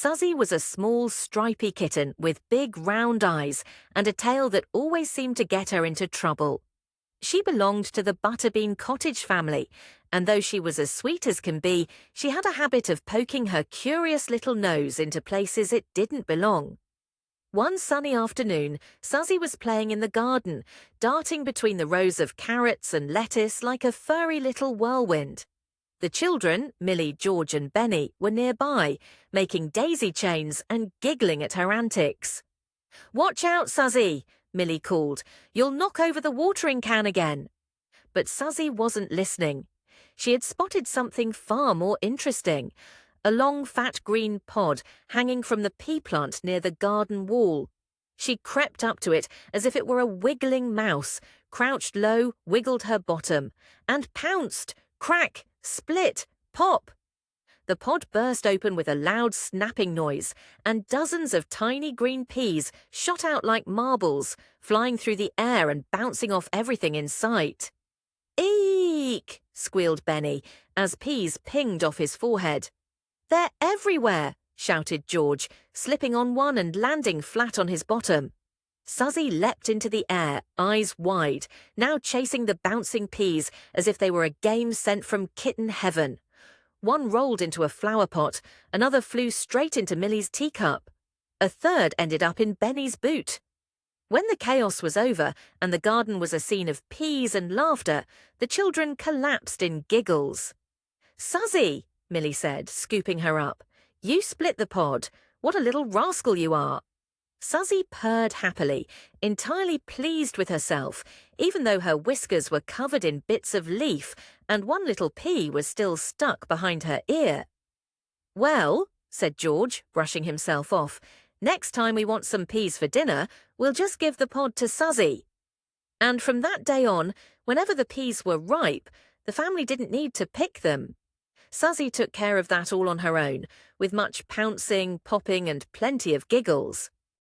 Suzzy was a small, stripy kitten with big, round eyes and a tail that always seemed to get her into trouble. She belonged to the Butterbean Cottage family, and though she was as sweet as can be, she had a habit of poking her curious little nose into places it didn't belong. One sunny afternoon, Suzzy was playing in the garden, darting between the rows of carrots and lettuce like a furry little whirlwind. The children, Millie, George and Benny, were nearby, making daisy chains and giggling at her antics. "Watch out, Suzzy," Millie called. "You'll knock over the watering can again." But Suzzy wasn't listening. She had spotted something far more interesting. A long, fat green pod hanging from the pea plant near the garden wall. She crept up to it as if it were a wiggling mouse, crouched low, wiggled her bottom, and pounced. Crack! Split! Pop! The pod burst open with a loud snapping noise, and dozens of tiny green peas shot out like marbles, flying through the air and bouncing off everything in sight. "Eek!" squealed Benny, as peas pinged off his forehead. "They're everywhere!" shouted George, slipping on one and landing flat on his bottom. Suzzy leapt into the air, eyes wide, now chasing the bouncing peas as if they were a game sent from kitten heaven. One rolled into a flower pot, another flew straight into Millie's teacup. A third ended up in Benny's boot. When the chaos was over and the garden was a scene of peas and laughter, the children collapsed in giggles. "Suzzy," Millie said, scooping her up, "you split the pod. What a little rascal you are." Suzzy purred happily, entirely pleased with herself, even though her whiskers were covered in bits of leaf and one little pea was still stuck behind her ear. "Well," said George, brushing himself off, "next time we want some peas for dinner, we'll just give the pod to Suzzy." And from that day on, whenever the peas were ripe, the family didn't need to pick them. Suzzy took care of that all on her own, with much pouncing, popping and plenty of giggles.